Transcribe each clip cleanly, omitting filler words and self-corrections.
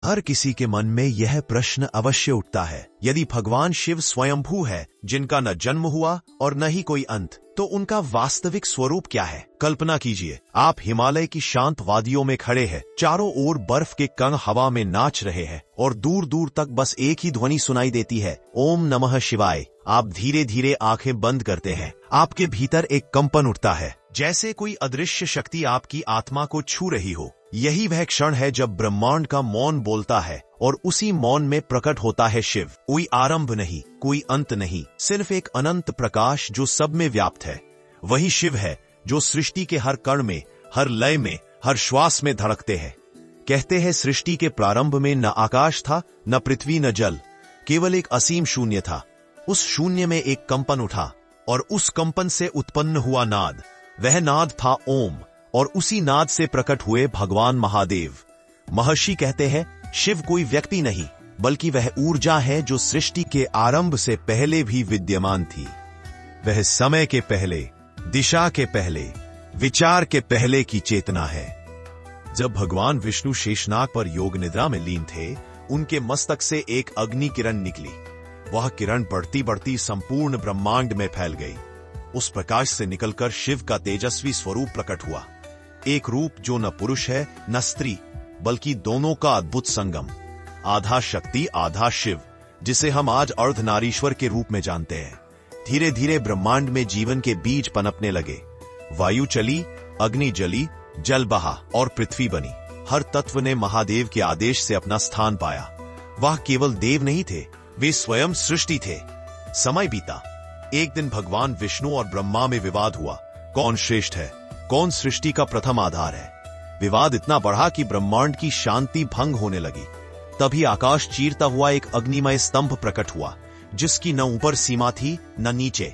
हर किसी के मन में यह प्रश्न अवश्य उठता है, यदि भगवान शिव स्वयंभू है, जिनका न जन्म हुआ और न ही कोई अंत, तो उनका वास्तविक स्वरूप क्या है? कल्पना कीजिए, आप हिमालय की शांत वादियों में खड़े हैं, चारों ओर बर्फ के कण हवा में नाच रहे हैं और दूर दूर तक बस एक ही ध्वनि सुनाई देती है, ओम नमः शिवाय। आप धीरे धीरे आंखें बंद करते हैं। आपके भीतर एक कंपन उठता है, जैसे कोई अदृश्य शक्ति आपकी आत्मा को छू रही हो। यही वह क्षण है जब ब्रह्मांड का मौन बोलता है और उसी मौन में प्रकट होता है शिव। कोई आरंभ नहीं, कोई अंत नहीं, सिर्फ एक अनंत प्रकाश जो सब में व्याप्त है। वही शिव है जो सृष्टि के हर कण में, हर लय में, हर श्वास में धड़कते हैं। कहते हैं सृष्टि के प्रारंभ में न आकाश था, न पृथ्वी, न जल, केवल एक असीम शून्य था। उस शून्य में एक कंपन उठा और उस कंपन से उत्पन्न हुआ नाद। वह नाद था ओम, और उसी नाद से प्रकट हुए भगवान महादेव। महर्षि कहते हैं शिव कोई व्यक्ति नहीं, बल्कि वह ऊर्जा है जो सृष्टि के आरंभ से पहले भी विद्यमान थी। वह समय के पहले, दिशा के पहले, विचार के पहले की चेतना है। जब भगवान विष्णु शेषनाग पर योग निद्रा में लीन थे, उनके मस्तक से एक अग्नि किरण निकली। वह किरण बढ़ती बढ़ती संपूर्ण ब्रह्मांड में फैल गई। उस प्रकाश से निकलकर शिव का तेजस्वी स्वरूप प्रकट हुआ, एक रूप जो न पुरुष है न स्त्री, बल्कि दोनों का अद्भुत संगम। आधा शक्ति आधा शिव, जिसे हम आज अर्धनारीश्वर के रूप में जानते हैं। धीरे धीरे ब्रह्मांड में जीवन के बीज पनपने लगे। वायु चली, अग्नि जली, जल बहा और पृथ्वी बनी। हर तत्व ने महादेव के आदेश से अपना स्थान पाया। वह केवल देव नहीं थे, वे स्वयं सृष्टि थे। समय बीता। एक दिन भगवान विष्णु और ब्रह्मा में विवाद हुआ, कौन श्रेष्ठ है, कौन सृष्टि का प्रथम आधार है। विवाद इतना बढ़ा कि ब्रह्मांड की शांति भंग होने लगी। तभी आकाश चीरता हुआ एक अग्निमय स्तंभ प्रकट हुआ, जिसकी न ऊपर सीमा थी न नीचे।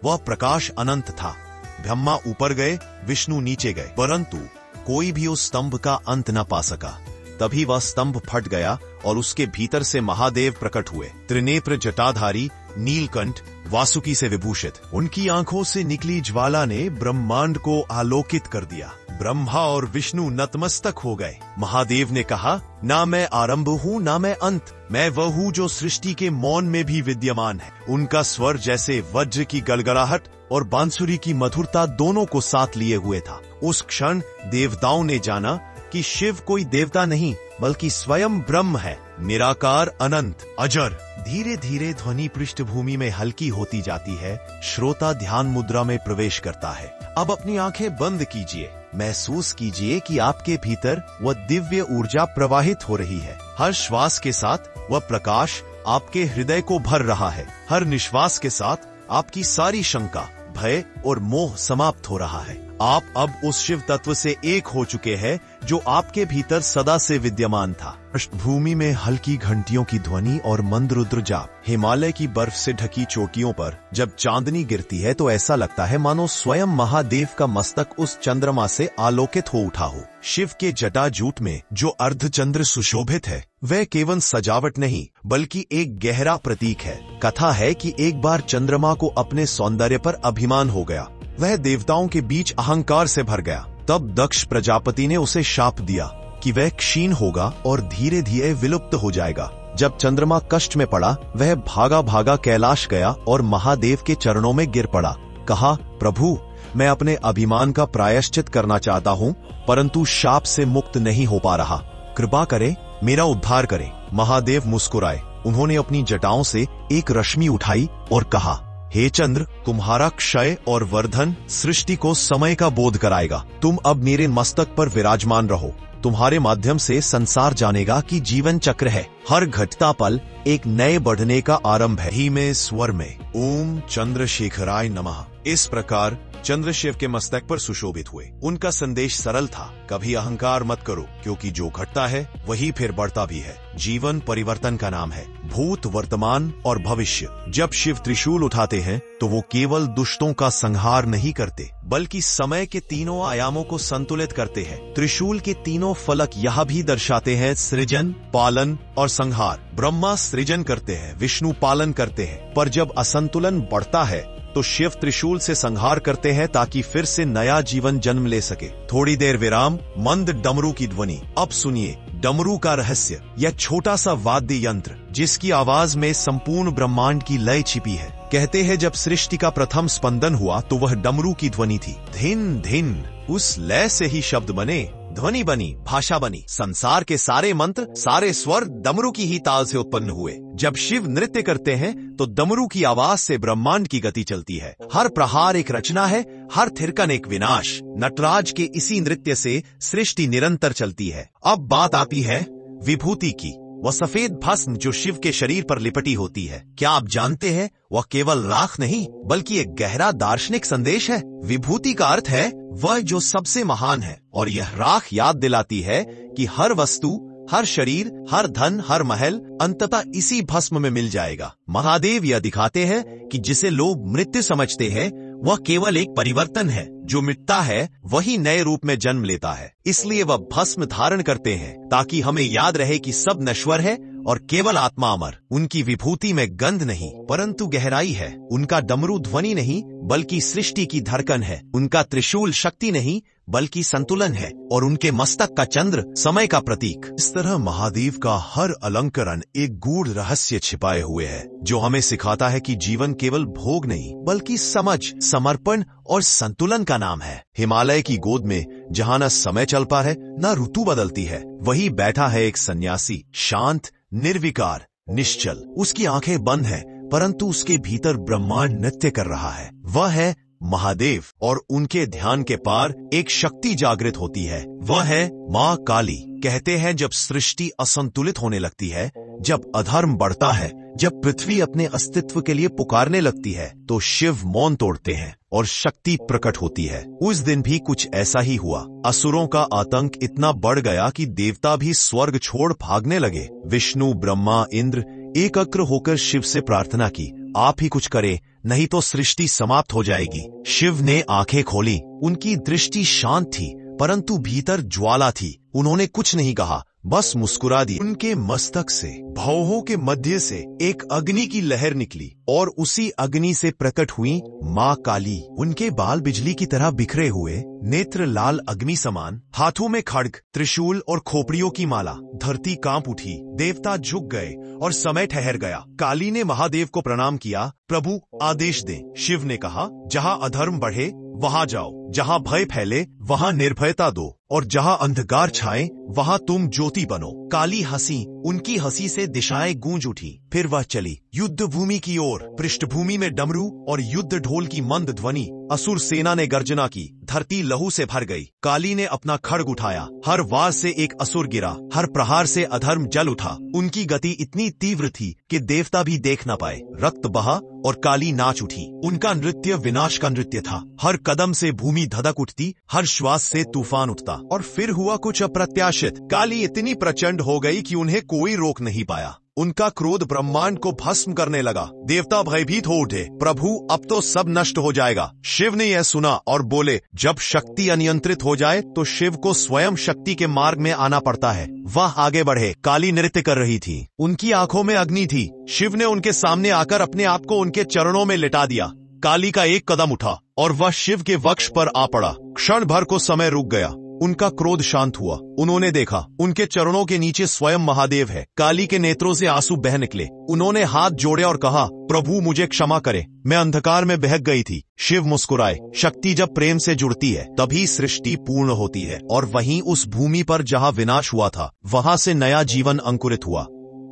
वह प्रकाश अनंत था। ब्रह्मा ऊपर गए, विष्णु नीचे गए, परंतु कोई भी उस स्तंभ का अंत न पा सका। तभी वह स्तंभ फट गया और उसके भीतर से महादेव प्रकट हुए, त्रिनेत्र, जटाधारी, नीलकंठ, वासुकी से विभूषित। उनकी आंखों से निकली ज्वाला ने ब्रह्मांड को आलोकित कर दिया। ब्रह्मा और विष्णु नतमस्तक हो गए। महादेव ने कहा, ना मैं आरंभ हूँ ना मैं अंत, मैं वह हूँ जो सृष्टि के मौन में भी विद्यमान है। उनका स्वर जैसे वज्र की गड़गड़ाहट और बांसुरी की मधुरता दोनों को साथ लिए हुए था। उस क्षण देवताओं ने जाना कि शिव कोई देवता नहीं, बल्कि स्वयं ब्रह्म है, निराकार, अनंत, अजर। धीरे धीरे ध्वनि पृष्ठभूमि में हल्की होती जाती है। श्रोता ध्यान मुद्रा में प्रवेश करता है। अब अपनी आंखें बंद कीजिए। महसूस कीजिए कि आपके भीतर वह दिव्य ऊर्जा प्रवाहित हो रही है। हर श्वास के साथ वह प्रकाश आपके हृदय को भर रहा है। हर निश्वास के साथ आपकी सारी शंका, भय और मोह समाप्त हो रहा है। आप अब उस शिव तत्व से एक हो चुके हैं जो आपके भीतर सदा से विद्यमान था। पृष्ठभूमि में हल्की घंटियों की ध्वनि और मंद रुद्र जाप। हिमालय की बर्फ से ढकी चोटियों पर जब चांदनी गिरती है तो ऐसा लगता है मानो स्वयं महादेव का मस्तक उस चंद्रमा से आलोकित हो उठा हो। शिव के जटाजूट में जो अर्धचंद्र सुशोभित है, वह केवल सजावट नहीं, बल्कि एक गहरा प्रतीक है। कथा है कि एक बार चंद्रमा को अपने सौंदर्य पर अभिमान हो गया। वह देवताओं के बीच अहंकार से भर गया। तब दक्ष प्रजापति ने उसे शाप दिया कि वह क्षीण होगा और धीरे धीरे विलुप्त हो जाएगा। जब चंद्रमा कष्ट में पड़ा, वह भागा भागा कैलाश गया और महादेव के चरणों में गिर पड़ा। कहा, प्रभु, मैं अपने अभिमान का प्रायश्चित करना चाहता हूँ, परंतु शाप से मुक्त नहीं हो पा रहा। कृपा करें, मेरा उद्धार करें। महादेव मुस्कुराए। उन्होंने अपनी जटाओं से एक रश्मि उठाई और कहा, हे चंद्र, तुम्हारा क्षय और वर्धन सृष्टि को समय का बोध कराएगा। तुम अब मेरे मस्तक पर विराजमान रहो। तुम्हारे माध्यम से संसार जानेगा कि जीवन चक्र है। हर घटता पल एक नए बढ़ने का आरंभ है। धीमे स्वर में ओम चंद्रशेखराय नमः। इस प्रकार चंद्रशिव के मस्तक पर सुशोभित हुए। उनका संदेश सरल था, कभी अहंकार मत करो, क्योंकि जो घटता है वही फिर बढ़ता भी है। जीवन परिवर्तन का नाम है, भूत, वर्तमान और भविष्य। जब शिव त्रिशूल उठाते हैं तो वो केवल दुष्टों का संहार नहीं करते, बल्कि समय के तीनों आयामों को संतुलित करते हैं। त्रिशूल के तीनों फलक यह भी दर्शाते हैं सृजन, पालन और संहार। ब्रह्मा सृजन करते हैं, विष्णु पालन करते हैं, पर जब असंतुलन बढ़ता है तो शिव त्रिशूल से संहार करते हैं ताकि फिर से नया जीवन जन्म ले सके। थोड़ी देर विराम, मंद डमरू की ध्वनि। अब सुनिए, डमरू का रहस्य, यह छोटा सा वाद्य यंत्र जिसकी आवाज में संपूर्ण ब्रह्मांड की लय छिपी है। कहते हैं जब सृष्टि का प्रथम स्पंदन हुआ तो वह डमरू की ध्वनि थी। धिन धिन, उस लय से ही शब्द बने, ध्वनि बनी, भाषा बनी। संसार के सारे मंत्र, सारे स्वर डमरू की ही ताल से उत्पन्न हुए। जब शिव नृत्य करते हैं तो डमरू की आवाज से ब्रह्मांड की गति चलती है। हर प्रहार एक रचना है, हर थिरकन एक विनाश। नटराज के इसी नृत्य से सृष्टि निरंतर चलती है। अब बात आती है विभूति की, वह सफेद भस्म जो शिव के शरीर पर लिपटी होती है। क्या आप जानते हैं वह केवल राख नहीं बल्कि एक गहरा दार्शनिक संदेश है। विभूति का अर्थ है वह जो सबसे महान है, और यह राख याद दिलाती है कि हर वस्तु, हर शरीर, हर धन, हर महल अंततः इसी भस्म में मिल जाएगा। महादेव यह दिखाते हैं कि जिसे लोग मृत्यु समझते हैं वह केवल एक परिवर्तन है। जो मिटता है वही नए रूप में जन्म लेता है। इसलिए वह भस्म धारण करते हैं ताकि हमें याद रहे कि सब नश्वर है और केवल आत्मा अमर। उनकी विभूति में गंध नहीं परंतु गहराई है। उनका डमरू ध्वनि नहीं बल्कि सृष्टि की धड़कन है। उनका त्रिशूल शक्ति नहीं बल्कि संतुलन है, और उनके मस्तक का चंद्र समय का प्रतीक। इस तरह महादेव का हर अलंकरण एक गूढ़ रहस्य छिपाए हुए है जो हमें सिखाता है कि जीवन केवल भोग नहीं बल्कि समझ, समर्पण और संतुलन का नाम है। हिमालय की गोद में जहाँ न समय चल पा है न ऋतु बदलती है, वही बैठा है एक सन्यासी, शांत, निर्विकार, निश्चल। उसकी आंखें बंद हैं परंतु उसके भीतर ब्रह्मांड नृत्य कर रहा है। वह है महादेव, और उनके ध्यान के पार एक शक्ति जागृत होती है। वह है माँ काली। कहते हैं जब सृष्टि असंतुलित होने लगती है, जब अधर्म बढ़ता है, जब पृथ्वी अपने अस्तित्व के लिए पुकारने लगती है, तो शिव मौन तोड़ते हैं और शक्ति प्रकट होती है। उस दिन भी कुछ ऐसा ही हुआ। असुरों का आतंक इतना बढ़ गया कि देवता भी स्वर्ग छोड़ भागने लगे। विष्णु, ब्रह्मा, इंद्र एकत्र होकर शिव से प्रार्थना की, आप ही कुछ करें, नहीं तो सृष्टि समाप्त हो जाएगी। शिव ने आंखें खोली। उनकी दृष्टि शांत थी परंतु भीतर ज्वाला थी। उन्होंने कुछ नहीं कहा, बस मुस्कुरा दी। उनके मस्तक से, भौहों के मध्य से एक अग्नि की लहर निकली और उसी अग्नि से प्रकट हुई माँ काली। उनके बाल बिजली की तरह बिखरे हुए, नेत्र लाल अग्नि समान, हाथों में खड्ग, त्रिशूल और खोपड़ियों की माला। धरती कांप उठी, देवता झुक गए और समय ठहर गया। काली ने महादेव को प्रणाम किया, प्रभु आदेश दें। शिव ने कहा, जहाँ अधर्म बढ़े वहां जाओ, जहाँ भय फैले वहां निर्भयता दो, और जहाँ अंधकार छाए वहां तुम ज्योति बनो। काली हंसी, उनकी हंसी से दिशाएं गूंज उठी। फिर वह चली युद्ध भूमि की ओर। पृष्ठभूमि में डमरू और युद्ध ढोल की मंद ध्वनि। असुर सेना ने गर्जना की, धरती लहू से भर गई। काली ने अपना खड्ग उठाया, हर वार से एक असुर गिरा, हर प्रहार से अधर्म जल उठा। उनकी गति इतनी तीव्र थी कि देवता भी देख न पाए। रक्त बहा और काली नाच उठी। उनका नृत्य विनाश का नृत्य था। हर कदम से भूमि धधक उठती, हर श्वास से तूफान उठता। और फिर हुआ कुछ अप्रत्याशित। काली इतनी प्रचंड हो गई कि उन्हें कोई रोक नहीं पाया। उनका क्रोध ब्रह्मांड को भस्म करने लगा। देवता भयभीत हो उठे, प्रभु अब तो सब नष्ट हो जाएगा। शिव ने यह सुना और बोले, जब शक्ति अनियंत्रित हो जाए तो शिव को स्वयं शक्ति के मार्ग में आना पड़ता है। वह आगे बढ़े। काली नृत्य कर रही थी, उनकी आंखों में अग्नि थी। शिव ने उनके सामने आकर अपने आप को उनके चरणों में लिटा दिया। काली का एक कदम उठा और वह शिव के वक्ष पर आ पड़ा। क्षण भर को समय रुक गया। उनका क्रोध शांत हुआ। उन्होंने देखा, उनके चरणों के नीचे स्वयं महादेव है। काली के नेत्रों से आंसू बह निकले। उन्होंने हाथ जोड़े और कहा, प्रभु मुझे क्षमा करे, मैं अंधकार में बहक गई थी। शिव मुस्कुराए। शक्ति जब प्रेम से जुड़ती है तभी सृष्टि पूर्ण होती है। और वहीं उस भूमि पर जहाँ विनाश हुआ था, वहां से नया जीवन अंकुरित हुआ।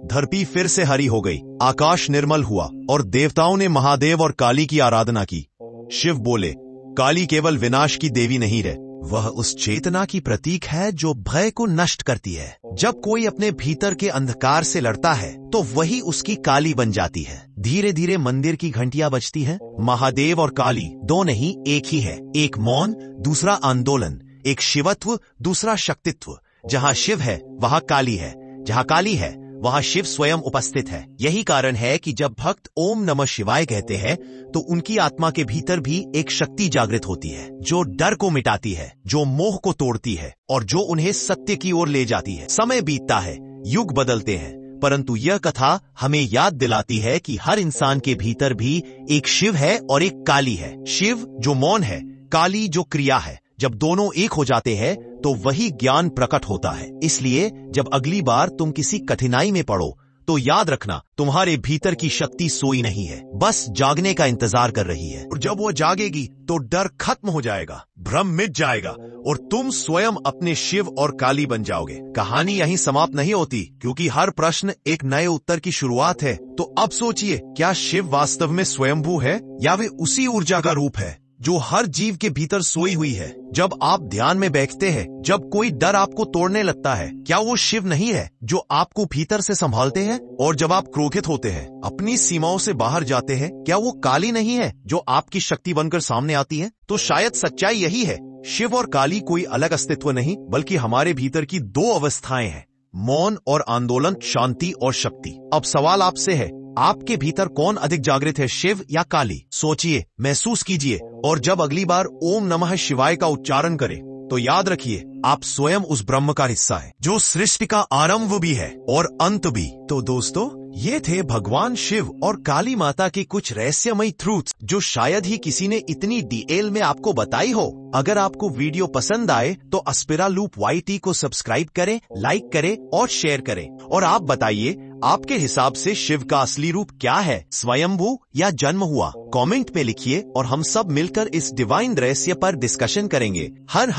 धरती फिर से हरी हो गई, आकाश निर्मल हुआ और देवताओं ने महादेव और काली की आराधना की। शिव बोले, काली केवल विनाश की देवी नहीं रहे, वह उस चेतना की प्रतीक है जो भय को नष्ट करती है। जब कोई अपने भीतर के अंधकार से लड़ता है तो वही उसकी काली बन जाती है। धीरे धीरे मंदिर की घंटियां बजती हैं। महादेव और काली दो नहीं, एक ही है। एक मौन, दूसरा आंदोलन। एक शिवत्व, दूसरा शक्तित्व। जहाँ शिव है वहाँ काली है, जहाँ काली है वहाँ शिव स्वयं उपस्थित है। यही कारण है कि जब भक्त ओम नमः शिवाय कहते हैं तो उनकी आत्मा के भीतर भी एक शक्ति जागृत होती है, जो डर को मिटाती है, जो मोह को तोड़ती है और जो उन्हें सत्य की ओर ले जाती है। समय बीतता है, युग बदलते हैं, परंतु यह कथा हमें याद दिलाती है कि हर इंसान के भीतर भी एक शिव है और एक काली है। शिव जो मौन है, काली जो क्रिया है, जब दोनों एक हो जाते हैं तो वही ज्ञान प्रकट होता है। इसलिए जब अगली बार तुम किसी कठिनाई में पड़ो तो याद रखना, तुम्हारे भीतर की शक्ति सोई नहीं है, बस जागने का इंतजार कर रही है। और जब वो जागेगी तो डर खत्म हो जाएगा, भ्रम मिट जाएगा और तुम स्वयं अपने शिव और काली बन जाओगे। कहानी यहीं समाप्त नहीं होती, क्योंकि हर प्रश्न एक नए उत्तर की शुरुआत है। तो अब सोचिए, क्या शिव वास्तव में स्वयंभू है या वे उसी ऊर्जा का रूप है जो हर जीव के भीतर सोई हुई है? जब आप ध्यान में बैठते हैं, जब कोई डर आपको तोड़ने लगता है, क्या वो शिव नहीं है जो आपको भीतर से संभालते हैं? और जब आप क्रोधित होते हैं, अपनी सीमाओं से बाहर जाते हैं, क्या वो काली नहीं है जो आपकी शक्ति बनकर सामने आती है? तो शायद सच्चाई यही है, शिव और काली कोई अलग अस्तित्व नहीं, बल्कि हमारे भीतर की दो अवस्थाएं हैं, मौन और आंदोलन, शांति और शक्ति। अब सवाल आपसे है, आपके भीतर कौन अधिक जागृत है, शिव या काली? सोचिए, महसूस कीजिए, और जब अगली बार ओम नमः शिवाय का उच्चारण करें तो याद रखिए, आप स्वयं उस ब्रह्म का हिस्सा है जो सृष्टि का आरंभ भी है और अंत भी। तो दोस्तों, ये थे भगवान शिव और काली माता के कुछ रहस्यमयी ट्रूथ्स जो शायद ही किसी ने इतनी डिटेल में आपको बताई हो। अगर आपको वीडियो पसंद आए तो अस्पिरा लूप YT को सब्सक्राइब करें, लाइक करें और शेयर करें। और आप बताइए, आपके हिसाब से शिव का असली रूप क्या है, स्वयंभू या जन्म हुआ? कमेंट में लिखिए और हम सब मिलकर इस डिवाइन रहस्य पर डिस्कशन करेंगे। हर